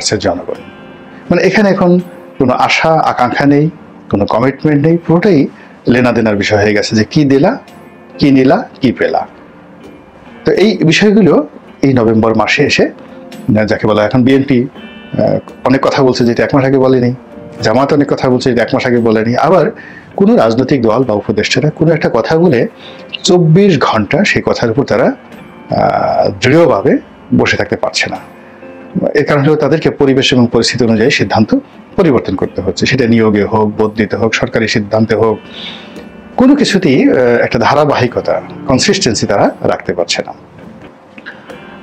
Versus জনগণ। মানে এখানে এখন কোনো আশা আকাঙ্ক্ষা নেই, কোনো কমিটমেন্ট নেই, পুরোটাই লেনাদেনার বিষয় হয়ে গেছে যে কি দিলা, কি নিলা, কি পেলা। তো এই বিষয়গুলো এই নভেম্বর মাসে এসে, যাকে বলা এখন বিএনপি অনেক কথা বলছে যেটা 1 মাস আগে বলেনি, জামাত অনেক কথা বলছে যেটা 1 মাস আগে বলেনি, আবার কোনো রাজনৈতিক দল বা উপদেষ্টারা কোনো একটা কথা বলে 24 ঘন্টা সেই কথার উপর তারা দৃঢ়ভাবে বসে থাকতে পারছে না। এর কারণ হলো তাদেরকে পরিবেশ এবং পরিস্থিতি অনুযায়ী সিদ্ধান্ত পরিবর্তন করতে হচ্ছে, সেটা নিয়োগে হোক, বদলিতে হোক, সরকারি সিদ্ধান্তে হোক, কোনো কিছুতেই একটা ধারাবাহিকতা, কনসিস্টেন্সি তারা রাখতে পারছে না।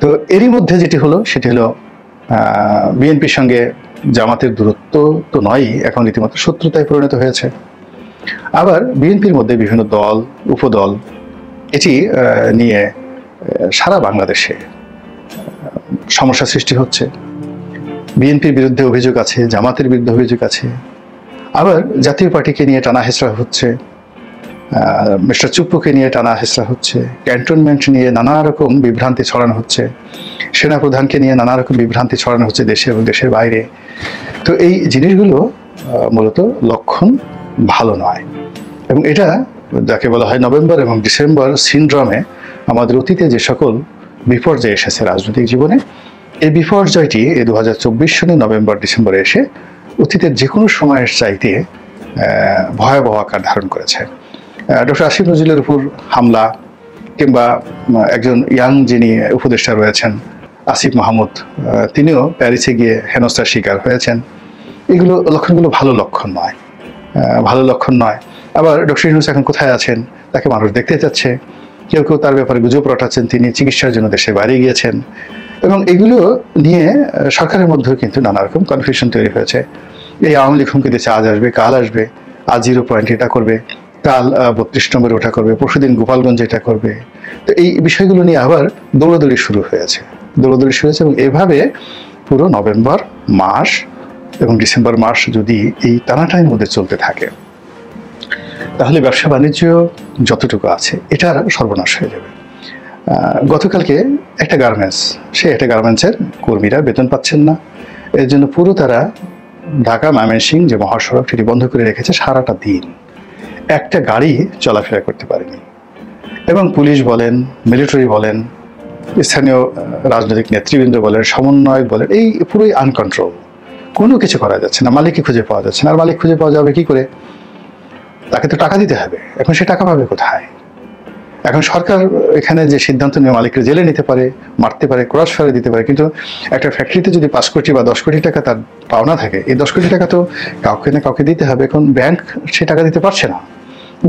তো এরই মধ্যে যেটি হলো সেটি হলো বিএনপির সঙ্গে জামাতের দূরত্ব তো নয়ই, এখন রীতিমতো শত্রুতায় পরিণত হয়েছে। আবার বিএনপির মধ্যে বিভিন্ন দল, উপদল এটি নিয়ে সারা বাংলাদেশে সমস্যা সৃষ্টি হচ্ছে। বিএনপির বিরুদ্ধে অভিযোগ আছে, জামাতের বিরুদ্ধে অভিযোগ আছে, আবার জাতীয় পার্টিকে নিয়ে টানা হেঁচড়া হচ্ছে, মিস্টার চুপ্পুকে নিয়ে টানা হেঁচড়া হচ্ছে, ক্যান্টনমেন্ট নিয়ে নানা রকম বিভ্রান্তি ছড়ানো হচ্ছে, সেনাপ্রধানকে নিয়ে নানা রকম বিভ্রান্তি ছড়ানো হচ্ছে দেশে এবং দেশের বাইরে। তো এই জিনিসগুলো মূলত লক্ষণ ভালো নয়, এবং এটা যাকে বলা হয় নভেম্বর এবং ডিসেম্বর সিনড্রোমে আমাদের অতীতে যে সকল বিপর্যয় এসেছে রাজনৈতিক জীবনে, এই বিপর্যয়টি এই 2024 সালে নভেম্বর ডিসেম্বরে এসে অতীতের যে কোনো সময়ের চাইতে ভয়াবহ আকার ধারণ করেছে। ডক্টর আসিফ নজরুলের উপর হামলা, কিংবা একজন ইয়াং যিনি উপদেষ্টা রয়েছেন আসিফ মাহমুদ, তিনিও প্যারিসে গিয়ে হেনস্থার শিকার হয়েছেন। এগুলো লক্ষণগুলো ভালো লক্ষণ নয়, ভালো লক্ষণ নয়। আবার ডক্টর ইউনূস এখন কোথায় আছেন, তাকে মানুষ দেখতে চাচ্ছে, কেউ কেউ তার ব্যাপারে গুজব রটাচ্ছেন তিনি চিকিৎসার জন্য দেশের বাইরে গিয়েছেন, এবং এগুলো নিয়ে সরকারের মধ্যেও কিন্তু নানা রকম কনফিউশন তৈরি হয়েছে। এই আওয়ামী লীগ হুমকি দিচ্ছে আজ আসবে, কাল আসবে, আজ 0 পয়েন্ট এটা করবে, কাল 32 নম্বরে ওটা করবে, পরশুদিন গোপালগঞ্জ এটা করবে। তো এই বিষয়গুলো নিয়ে আবার দৌড়াদৌড়ি শুরু হয়েছে, এবং এভাবে পুরো নভেম্বর মাস এবং ডিসেম্বর মাস যদি এই টানাটানির মধ্যে চলতে থাকে, তাহলে ব্যবসা বাণিজ্য যতটুকু আছে এটার সর্বনাশ হয়ে যাবে। গতকালকে একটা গার্মেন্টসের কর্মীরা বেতন পাচ্ছেন না, এর জন্য পুরো তারা ঢাকা ময়মনসিংহ যে মহাসড়ক সেটি বন্ধ করে রেখেছে সারাটা দিন, একটা গাড়ি চলাফেরা করতে পারেনি। এবং পুলিশ বলেন, মিলিটারি বলেন, স্থানীয় রাজনৈতিক নেতৃবৃন্দ বলেন, সমন্বয়ক বলেন, এই পুরোই আনকন্ট্রোল, কোনো কিছু করা যাচ্ছে না, মালিককে খুঁজে পাওয়া যাচ্ছে না। আর মালিক খুঁজে পাওয়া যাবে কি করে? তাকে তো টাকা দিতে হবে, এখন সে টাকা পাবে কোথায়? এখন সরকার এখানে যে সিদ্ধান্ত নিয়ে মালিককে জেলে নিতে পারে, মারতে পারে, ক্রস ফায়ার দিতে পারে, কিন্তু একটা ফ্যাক্টরিতে যদি 5 কোটি বা 10 কোটি টাকা তার পাওনা থাকে, এই 10 কোটি টাকা তো কাউকে না কাউকে দিতে হবে। এখন ব্যাংক সে টাকা দিতে পারছে না,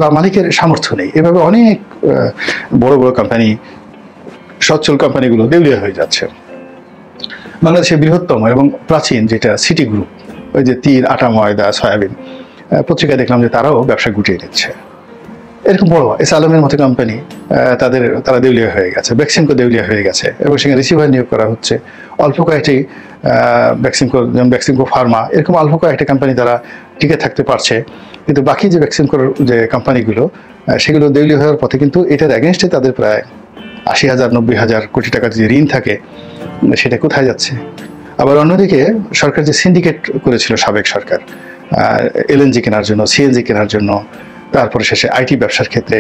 বা মালিকের সামর্থ্য নেই। এভাবে অনেক বড় বড় কোম্পানি, সচ্ছল কোম্পানিগুলো দেউলিয়া হয়ে যাচ্ছে। বাংলাদেশের বৃহত্তম এবং প্রাচীন যেটা সিটি গ্রুপ, ওই যে তিল, আটা, ময়দা, সয়াবিন, পত্রিকায় দেখলাম যে তারাও ব্যবসা গুটিয়ে নিচ্ছে। এরকম বড় এস আলমের মতো কোম্পানি, তারা দেউলিয়া হয়ে গেছে, বেক্সিমকো দেউলিয়া হয়ে গেছে, এবং সেখানে রিসিভার নিয়োগ করা হচ্ছে। অল্প কয়েকটি বেক্সিমকো ফার্মা, এরকম অল্প কয়েকটি কোম্পানি তারা টিকে থাকতে পারছে, কিন্তু বাকি যে বেক্সিমকোর যে কোম্পানিগুলো, সেগুলো দেউলিয়া হওয়ার পথে। কিন্তু এটার এগেনস্টে তাদের প্রায় 80,000 90,000 কোটি টাকার যে ঋণ থাকে, সেটা কোথায় যাচ্ছে? আবার অন্যদিকে সরকার যে সিন্ডিকেট করেছিল সাবেক সরকার, এলএনজি কেনার জন্য, সিএনজি কেনার জন্য, তারপরে শেষে আইটি ব্যবসার ক্ষেত্রে,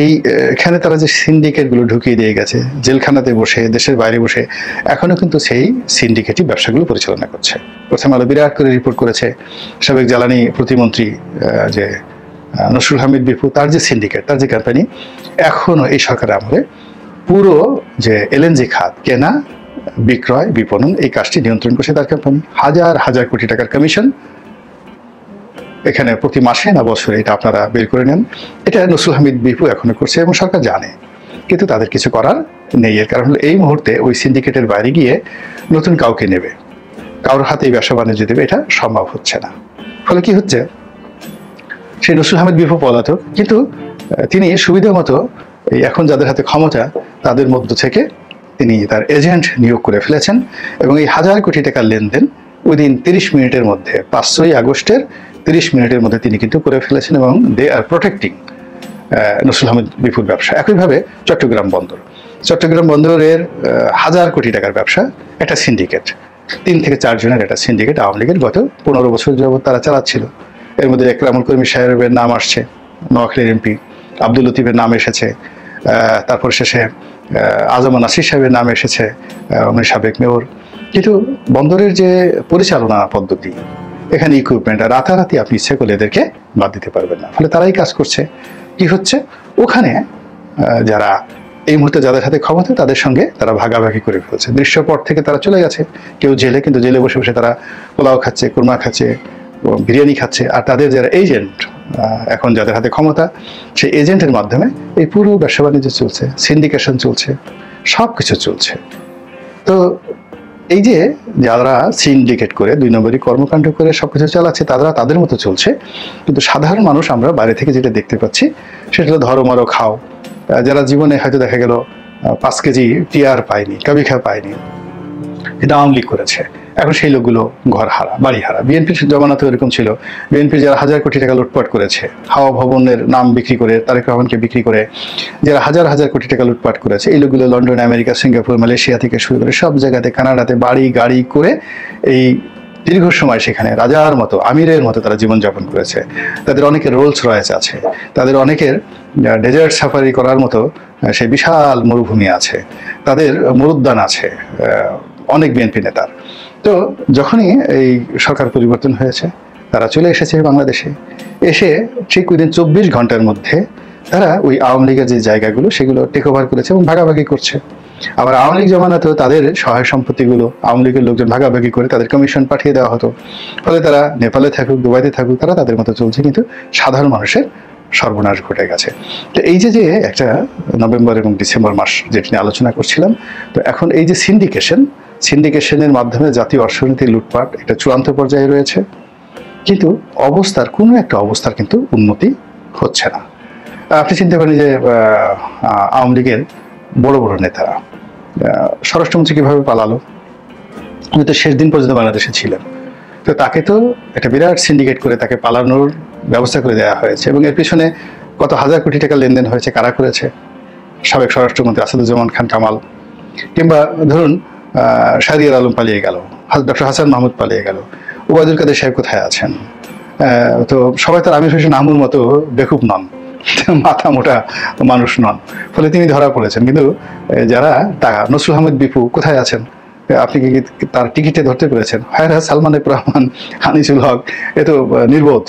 এইখানে তারা যে সিন্ডিকেটগুলো ঢুকিয়ে দিয়ে গেছে, জেলখানাতে বসে, দেশের বাইরে বসে, এখনো কিন্তু সেই সিন্ডিকেটই ব্যবসাগুলো পরিচালনা করছে। প্রথম আলো বিরাট করে রিপোর্ট করেছে, সাবেক জ্বালানি প্রতিমন্ত্রী যে নসরুল হামিদ বিপু, তার যে সিন্ডিকেট, তার যে কোম্পানি, এখনো এই সরকারের আমলে পুরো যে এলএনজি খাত কেনা, বিক্রয়, বিপণন, এই কাজটি নিয়ন্ত্রণ করছে তার কোম্পানি। হাজার হাজার কোটি টাকার কমিশন এখানে প্রতি মাসে না বছরে, এটা আপনারা বের করে নেন। এটা নসরুল হামিদ বিপু এখনো করছে এবং সরকার জানে, কিন্তু তাদের কিছু করার নেই। এর কারণ হলো এই মুহূর্তে ওই সিন্ডিকেটের বাইরে গিয়ে নতুন কাউকে নেবে, কারোর হাতে এই ব্যবসা বাণিজ্য দেবে, এটা সম্ভব হচ্ছে না। ফলে কি হচ্ছে, সেই নসরুল হামিদ বিপু পলাতক, কিন্তু তিনি সুবিধা মতো এখন যাদের হাতে ক্ষমতা তাদের মধ্য থেকে তিনি তার এজেন্ট নিয়োগ করে ফেলেছেন, এবং এই হাজার কোটি টাকার লেনদেন উইদিন 30 মিনিটের মধ্যে, 5ই আগস্টের 30 মিনিটের মধ্যে তিনি কিন্তু করে ফেলেছেন, এবং দে আর প্রোটেক্টিং নসরুল হামিদ বিপুর ব্যবসা। একইভাবে চট্টগ্রাম বন্দরের হাজার কোটি টাকার ব্যবসা, একটা সিন্ডিকেট। 3 থেকে 4 জনের একটা সিন্ডিকেট আওয়ামী লীগের গত 15 বছর যাবৎ তারা চালাচ্ছিল। এর মধ্যে একরামুল করিম সাহেবের নাম আসছে, নোয়াখালীর এমপি, আব্দুল লতিফের নাম এসেছে, তারপর শেষে আজম নাসির সাহেবের নাম এসেছে, উনি সাবেক মেয়র। কিন্তু বন্দরের যে পরিচালনা পদ্ধতি, এখানে ইকুইপমেন্ট, রাতারাতি আপনি ইচ্ছে করলে এদেরকে বাদ দিতে পারবেন না। ফলে তারাই কাজ করছে। কি হচ্ছে, ওখানে যারা এই মুহূর্তে যাদের হাতে ক্ষমতা তাদের সঙ্গে তারা ভাগাভাগি করে ফেলছে। দৃশ্যপট থেকে তারা চলে গেছে, কেউ জেলে, কিন্তু জেলে বসে বসে তারা পোলাও খাচ্ছে, কুরমা খাচ্ছে, বিরিয়ানি খাচ্ছে। আর তাদের যারা এজেন্ট, এখন যাদের হাতে ক্ষমতা, সেই এজেন্টের মাধ্যমে এই পুরো ব্যবসা বাণিজ্য চলছে, সিন্ডিকেশন চলছে, সব কিছু চলছে। তো এই যে যারা সিন্ডিকেট করে 2 নম্বরই কর্মকাণ্ড করে সবকিছু চালাচ্ছে, তারা তাদের মতো চলছে। কিন্তু সাধারণ মানুষ আমরা বাইরে থেকে যেটা দেখতে পাচ্ছি সেটা হলো ধরো মারো খাও। যারা জীবনে হয়তো দেখা গেল 5 কেজি টিয়ার পায়নি, কাবিখা পায়নি, এটা আওয়ামী লীগ করেছে, এখন সেই লোকগুলো ঘর হারা, বাড়ি হারা। বিএনপির জমানাতেও এরকম ছিল। বিএনপির যারা হাজার কোটি টাকা লুটপাট করেছে, হাওয়া ভবনের নাম বিক্রি করে, তারেক রহমানকে বিক্রি করে, যারা হাজার হাজার কোটি টাকা লুটপাট করেছে, এই লোকগুলো লন্ডন, আমেরিকা, সিঙ্গাপুর, মালয়েশিয়া থেকে শুরু করে সব জায়গাতে, কানাডাতে বাড়ি গাড়ি করে এই দীর্ঘ সময় সেখানে রাজার মতো, আমিরের মতো তারা জীবনযাপন করেছে। তাদের অনেকের রোলস রয়েস আছে, তাদের অনেকের ডেজার্ট সাফারি করার মতো সেই বিশাল মরুভূমি আছে, তাদের মরুদ্যান আছে অনেক বিএনপি নেতার। তো যখনই এই সরকার পরিবর্তন হয়েছে, তারা চলে এসেছে বাংলাদেশে। এসে ঠিক উইদিন 24 ঘন্টার মধ্যে তারা ওই আওয়ামী লীগের যে জায়গাগুলো সেগুলো টেক ওভার করেছে এবং ভাগাভাগি করছে। আবার আওয়ামী লীগ জমানাতেও তাদের সহায় সম্পত্তিগুলো আওয়ামী লীগের লোকজন ভাগাভাগি করে তাদের কমিশন পাঠিয়ে দেওয়া হতো। ফলে তারা নেপালে থাকুক, দুবাইতে থাকুক, তারা তাদের মতো চলছে, কিন্তু সাধারণ মানুষের সর্বনাশ ঘটে গেছে। তো এই যে একটা নভেম্বর এবং ডিসেম্বর মাস যেটি নিয়ে আলোচনা করছিলাম, তো এখন এই যে সিন্ডিকেশনের মাধ্যমে জাতীয় অর্থনীতি লুটপাট এটা চূড়ান্ত পর্যায়ে রয়েছে, কিন্তু কোনো একটা অবস্থার কিন্তু উন্নতি হচ্ছে না। আপনি চিন্তা করেন যে আওয়ামী লীগের বড় বড় নেতারা, স্বরাষ্ট্রমন্ত্রী কিভাবে পালালো, উনি তো শেষ দিন পর্যন্ত বাংলাদেশে ছিলেন। তো তাকে তো একটা বিরাট সিন্ডিকেট করে তাকে পালানোর ব্যবস্থা করে দেওয়া হয়েছে, এবং এর পিছনে কত হাজার কোটি টাকা লেনদেন হয়েছে, কারা করেছে? সাবেক স্বরাষ্ট্রমন্ত্রী আসাদুজ্জামান খান কামাল, কিংবা ধরুন শাহরিয়ার আলম পালিয়ে গেল, ডক্টর হাসান মাহমুদ পালিয়ে গেল, ওবায়দুল কাদের সাহেব কোথায় আছেন? তো সবাই তার আমির হোসেন আহমুর মতো বেকুব নন, মাথা মোটা মানুষ নন, ফলে তিনি ধরা পড়েছেন। কিন্তু যারা টাকা, নসরুল আহমেদ বিপু কোথায় আছেন? আপনি কি তার টিকিটে ধরতে পেরেছেন? হায়রা সালমান এফ রহমান, আনিসুল হক, এ তো নির্বোধ,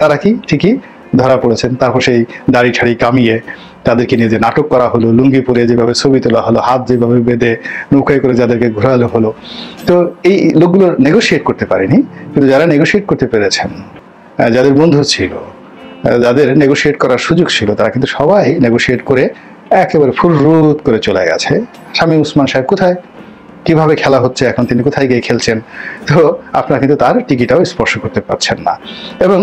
তারা কি ঠিকই ধরা পড়েছেন। তারপর সেই দাড়ি ঠাড়ি কামিয়ে তাদেরকে নিয়ে যে নাটক করা হলো, লুঙ্গি পরে যেভাবে ছবি তোলা হলো, হাত যেভাবে বেঁধে নৌকায় করে যাদেরকে ঘোরালো হলো, তো এই লোকগুলো নেগোশিয়েট করতে পারেনি। কিন্তু যারা নেগোশিয়েট করতে পেরেছেন, যাদের বন্ধু ছিল, যাদের নেগোশিয়েট করার সুযোগ ছিল, তারা কিন্তু সবাই নেগোশিয়েট করে একেবারে ফুলরুত করে চলে গেছে। শামীম ওসমান সাহেব কোথায়, কিভাবে খেলা হচ্ছে এখন, তিনি কোথায় গিয়ে খেলছেন? তো আপনারা কিন্তু তার টিকিটাও স্পর্শ করতে পারছেন না। এবং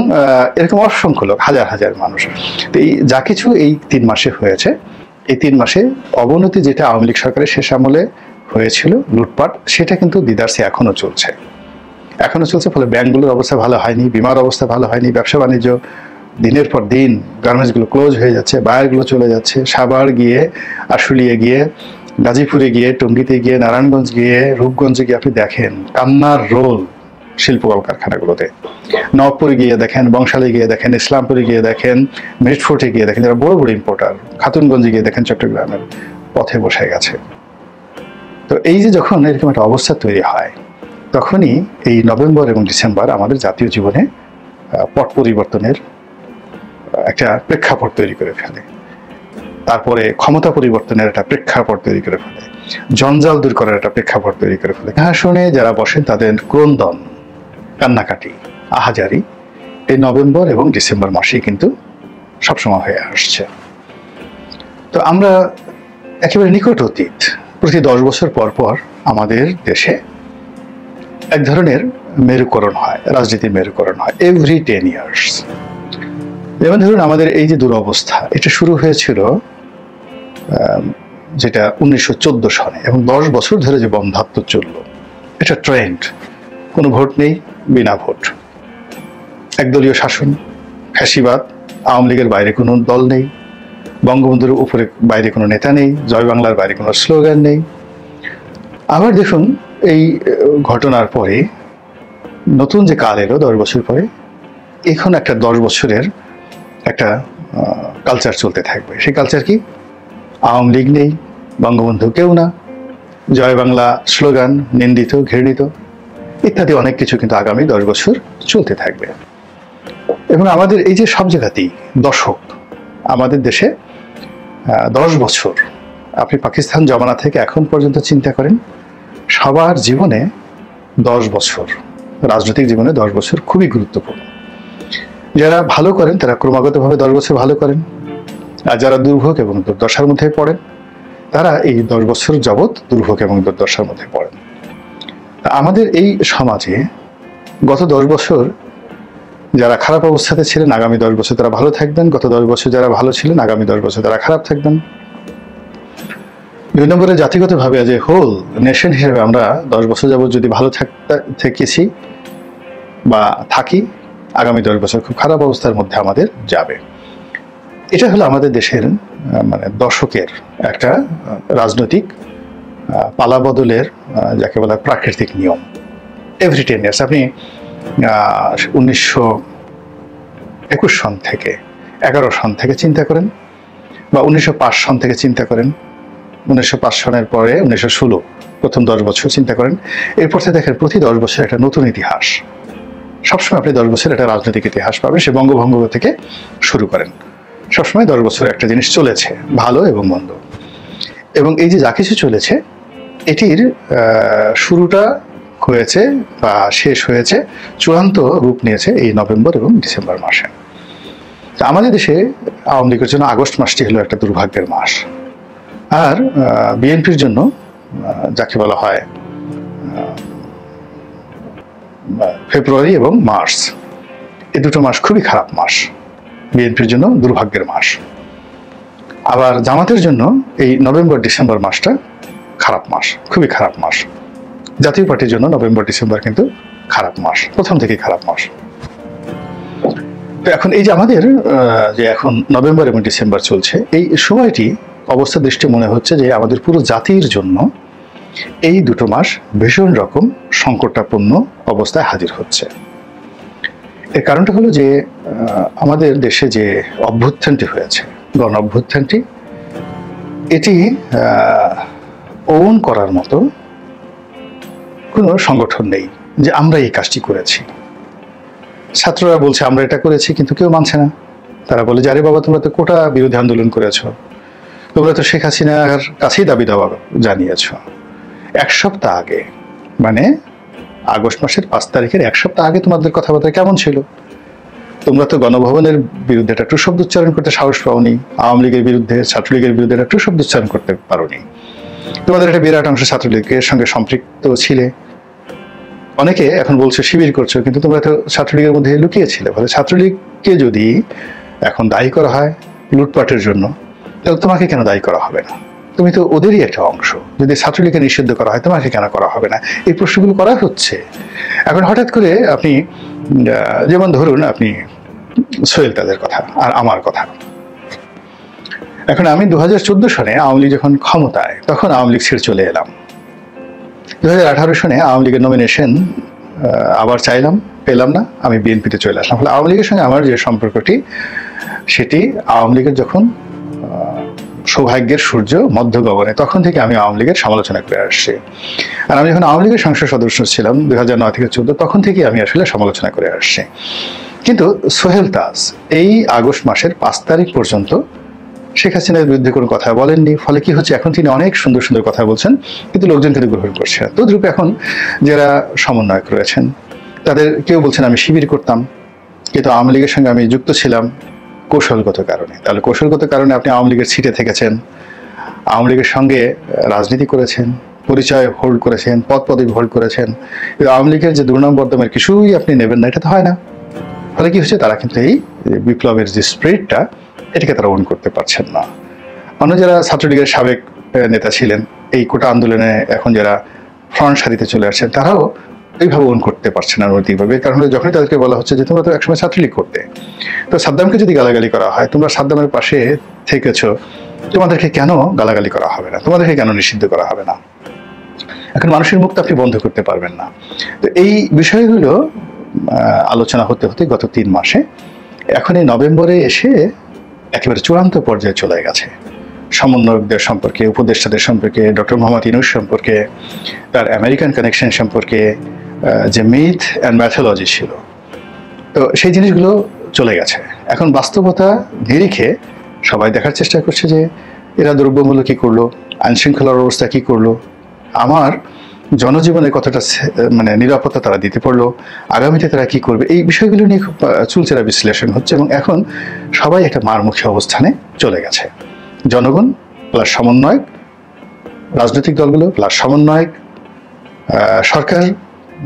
এরকম অসংখ্য লোক, হাজার হাজার মানুষ। তো এই যা কিছু এই 3 মাসে হয়েছে, এই 3 মাসে অবনতি যেটা আওয়ামী লীগ সরকারের শেষ আমলে হয়েছিল, লুটপাট, সেটা কিন্তু দিদারসে এখনো চলছে। ফলে ব্যাংকগুলোর অবস্থা ভালো হয়নি, বিমার অবস্থা ভালো হয়নি, ব্যবসা বাণিজ্য দিনের পর দিন, গার্মেন্টসগুলো ক্লোজ হয়ে যাচ্ছে, বায়ারগুলো চলে যাচ্ছে, সাভার গিয়ে, আশুলিয়া গিয়ে, গাজীপুরে গিয়ে, টঙ্গীতে গিয়ে, নারায়ণগঞ্জ গিয়ে, রূপগঞ্জে গিয়ে আপনি দেখেন কান্নার রোল শিল্প কলকারখানাগুলোতে। নবপুরে গিয়ে দেখেন, বংশালে গিয়ে দেখেন, ইসলামপুরে গিয়ে দেখেন, মিটফোর্টে গিয়ে দেখেন, যারা বড় বড় ইম্পোর্টার, খাতুনগঞ্জে গিয়ে দেখেন, চট্টগ্রামের পথে বসে গেছে। তো এই যে যখন এরকম একটা অবস্থা তৈরি হয়, তখনই এই নভেম্বর এবং ডিসেম্বর আমাদের জাতীয় জীবনে পট পরিবর্তনের একটা প্রেক্ষাপট তৈরি করে ফেলে। তারপরে ক্ষমতা পরিবর্তনের একটা প্রেক্ষাপট তৈরি করে ফেলে, জঞ্জাল দূর করার একটা প্রেক্ষাপট তৈরি করে ফেলে। সিংহাসনে যারা বসেন তাদের ক্রন্দন, কান্নাকাটি, আহাজারি এই নভেম্বর এবং ডিসেম্বর মাসেই কিন্তু সবসময় হয়ে আসছে। তো আমরা একেবারে নিকট অতীত, প্রতি 10 বছর পর পর আমাদের দেশে এক ধরনের মেরুকরণ হয়, রাজনীতির মেরুকরণ হয়, এভরি 10 ইয়ার্স। যেমন ধরুন আমাদের এই যে দুরবস্থা, এটা শুরু হয়েছিল যেটা 1914 সনে, এবং 10 বছর ধরে যে বন্ধ্যাত্ব চলল, এটা ট্রেন্ড। কোনো ভোট নেই, বিনা ভোট, একদলীয় শাসন, ফ্যাসিবাদ, আওয়ামী লীগের বাইরে কোনো দল নেই, বঙ্গবন্ধুর উপরে বাইরে কোনো নেতা নেই, জয় বাংলার বাইরে কোনো স্লোগান নেই। আবার দেখুন এই ঘটনার পরে নতুন যে কাল এলো 10 বছর পরে, এখন একটা 10 বছরের একটা কালচার চলতে থাকবে। সেই কালচার কি? আওয়ামী লীগ নেই, বঙ্গবন্ধু কেউ না, জয় বাংলা স্লোগান নিন্দিত, ঘৃণিত ইত্যাদি অনেক কিছু কিন্তু আগামী 10 বছর চলতে থাকবে। এবং আমাদের এই যে সব জায়গাতেই দশক, আমাদের দেশে 10 বছর, আপনি পাকিস্তান জমানা থেকে এখন পর্যন্ত চিন্তা করেন, সবার জীবনে 10 বছর, রাজনৈতিক জীবনে 10 বছর খুবই গুরুত্বপূর্ণ। যারা ভালো করেন তারা ক্রমাগতভাবে 10 বছর ভালো করেন, আর যারা দুর্ভোগ এবং দুর্দশার মধ্যে পড়েন তারা এই 10 বছর যাবৎ দুর্ভোগ এবং দুর্দশার মধ্যে পড়েন। আমাদের এই সমাজে গত 10 বছর যারা খারাপ অবস্থাতে ছিলেন, আগামী 10 বছর তারা ভালো থাকবেন। গত 10 বছর যারা ভালো ছিলেন, আগামী 10 বছর তারা খারাপ থাকবেন। 2 নম্বরে, জাতিগতভাবে যে হোল নেশন হিসেবে আমরা 10 বছর যাবৎ যদি ভালো থেকেছি বা থাকি, আগামী 10 বছর খুব খারাপ অবস্থার মধ্যে আমাদের যাবে। এটা হলো আমাদের দেশের মানে দশকের একটা রাজনৈতিক পালাবদলের যাকে বলা প্রাকৃতিক নিয়ম। এভরি 10 ইয়ার্স, আপনি 1921 সন থেকে 11 সন থেকে চিন্তা করেন, বা 1905 সন থেকে চিন্তা করেন, 1905 সনের পরে 1916 প্রথম 10 বছর চিন্তা করেন, এরপর থেকে দেখেন প্রতি 10 বছর একটা নতুন ইতিহাস। সবসময় আপনি 10 বছর একটা রাজনৈতিক ইতিহাস পাবেন। সে বঙ্গভঙ্গ থেকে শুরু করেন, সবসময় 10 বছর একটা জিনিস চলেছে, ভালো এবং মন্দ। এবং এই যে যা কিছু চলেছে, এটির শুরুটা হয়েছে বা শেষ হয়েছে, চূড়ান্ত রূপ নিয়েছে এই নভেম্বর এবং ডিসেম্বর মাসে। আমাদের দেশে আওয়ামী লীগের জন্য আগস্ট মাসটি হলো একটা দুর্ভাগ্যের মাস, আর বিএনপির জন্য যাকে বলা হয় ফেব্রুয়ারি এবং মার্চ, এই দুটো মাস খুবই খারাপ মাস, বিএনপির জন্য দুর্ভাগ্যের মাস। আবার জামাতের জন্য এই নভেম্বর ডিসেম্বর মাসটা খারাপ মাস, খুবই খারাপ মাস। জাতীয় পার্টির জন্য নভেম্বর ডিসেম্বর কিন্তু খারাপ মাস, প্রথম থেকেই খারাপ মাস। তো এখন এই যে আমাদের যে এখন নভেম্বর এবং ডিসেম্বর চলছে, এই সময়টি অবস্থা দৃষ্টি মনে হচ্ছে যে আমাদের পুরো জাতির জন্য এই দুটো মাস ভীষণ রকম সংকটাপন্ন অবস্থায় হাজির হচ্ছে। এর কারণটা হলো যে আমাদের দেশে যে অভ্যুত্থানটি হয়েছে, গণ অভ্যুত্থানটি, এটি ওন করার মতো কোনো সংগঠন নেই যে আমরা এই কাজটি করেছি। ছাত্ররা বলছে আমরা এটা করেছি, কিন্তু কেউ মানছে না। তারা বলে যে আরে বাবা, তোমরা তো কোটা বিরোধী আন্দোলন করেছো, তোমরা তো শেখ হাসিনার কাছেই দাবি দাওয়া জানিয়েছ। 1 সপ্তাহ আগে, মানে আগস্ট মাসের 5 তারিখের 1 সপ্তাহ আগে তোমাদের কথাবার্তা কেমন ছিল? তোমরা তো গণভবনের বিরুদ্ধে একটা টু শব্দ উচ্চারণ করতে সাহস পাওনি, আওয়ামী লীগের বিরুদ্ধে, ছাত্রলীগের বিরুদ্ধে একটা টু শব্দ উচ্চারণ করতে পারোনি। তোমাদের একটা বিরাট অংশ ছাত্রলীগের সঙ্গে সম্পৃক্ত ছিলে। অনেকে এখন বলছে শিবির করছো, কিন্তু তোমরা তো ছাত্রলীগের মধ্যে লুকিয়েছিলে। ফলে ছাত্রলীগকে যদি এখন দায়ী করা হয় লুটপাটের জন্য, তাহলে তোমাকে কেন দায়ী করা হবে না? তুমি তো ওদেরই একটা অংশ। যদি ছাত্রলীগকে নিষিদ্ধ করা হয়, তোমাকে কেন করা হবে না? এই প্রশ্নগুলো করা হচ্ছে। এখন হঠাৎ করে আপনি যেমন ধরুন, আপনি সোহেল তাদের কথা আর আমার কথা। এখন আমি 2014 সনে আওয়ামী লীগ যখন ক্ষমতায়, তখন আওয়ামী লীগ ছেড়ে চলে এলাম। 2018 সনে আওয়ামী লীগের নমিনেশন আবার চাইলাম, পেলাম না, আমি বিএনপিতে চলে আসলাম। ফলে আওয়ামী লীগের সঙ্গে আমার যে সম্পর্কটি, সেটি আওয়ামী লীগের যখন সৌভাগ্যের সূর্য মধ্য গগনে, তখন থেকে আমি আওয়ামী লীগের সমালোচনা করে আসছি। আর আমি যখন আওয়ামী লীগের সংসদ সদস্য ছিলাম 2009 থেকে 2014, তখন থেকে আমি আসলে সমালোচনা করে আসছি। কিন্তু সোহেল তাজ এই আগস্ট মাসের 5 তারিখ পর্যন্ত শেখ হাসিনার বিরুদ্ধে কোনো কথা বলেননি। ফলে কি হচ্ছে, এখন তিনি অনেক সুন্দর সুন্দর কথা বলছেন, কিন্তু লোকজন কিন্তু গ্রহণ করছে না। তদ্রূপ এখন যারা সমন্বয়ক রয়েছেন, তাদের কেউ বলছেন আমি শিবির করতাম, কিন্তু আওয়ামী লীগের সঙ্গে আমি যুক্ত ছিলাম কৌশলগত কারণে। তাহলে কৌশলগত কারণে আপনি আওয়ামী লীগের সিটে থেকেছেন, আওয়ামী লীগের সঙ্গে রাজনীতি করেছেন, পরিচয় হোল্ড করেছেন, পদ পদবি হোল্ড করেছেন, আওয়ামী লীগের যে দুর্নাম বর্ধমের কিছুই আপনি নেবেন না, এটা তো হয় না। ফলে কি হচ্ছে, তারা কিন্তু এই বিপ্লবের যে স্পিরিটটা, এটাকে তারা ওন করতে পারছেন না। অন্য যারা ছাত্রলীগের সাবেক নেতা ছিলেন, এই কোটা আন্দোলনে এখন যারা ফ্রন্ট সারিতে চলে আসছেন, তারাও এইভাবে ওন করতে পারছে না নৈতিকভাবে। কারণ যখনই তাদেরকে বলা হচ্ছে যে তোমরা তো একসময় ছাত্রলীগ করতে, তো সাদ্দামকে যদি গালাগালি করা হয়, তোমরা সাদ্দামের পাশে থেকেছো, তোমাদেরকে কেন গালাগালি করা হবে না? তোমাদেরকে কেন নিষিদ্ধ করা হবে না? এখন মানুষের মুখ তো আপনি বন্ধ করতে পারবেন না। তো এই বিষয়গুলো আলোচনা হতে হতে গত 3 মাসে এখন এই নভেম্বরে এসে একেবারে চূড়ান্ত পর্যায়ে চলে গেছে। সমন্বয়কদের সম্পর্কে, উপদেষ্টাদের সম্পর্কে, ডক্টর মোহাম্মদ ইউনূস সম্পর্কে, তার আমেরিকান কানেকশন সম্পর্কে যে মিথ অ্যান্ড ম্যাথোলজি ছিল, তো সেই জিনিসগুলো চলে গেছে। এখন বাস্তবতা নিরিখে সবাই দেখার চেষ্টা করছে যে এরা দ্রব্যমূল্য কী করলো, আইনশৃঙ্খলার অবস্থা কী করলো, আমার জনজীবনের কতটা মানে নিরাপত্তা তারা দিতে পারলো, আগামীতে তারা কি করবে, এই বিষয়গুলো নিয়ে খুব চুলচেরা বিশ্লেষণ হচ্ছে। এবং এখন সবাই একটা মারমুখী অবস্থানে চলে গেছে। জনগণ প্লাস সমন্বয়ক, রাজনৈতিক দলগুলো প্লাস সমন্বয়ক, সরকার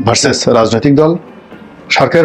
ভার্সেস রাজনৈতিক দল, সরকার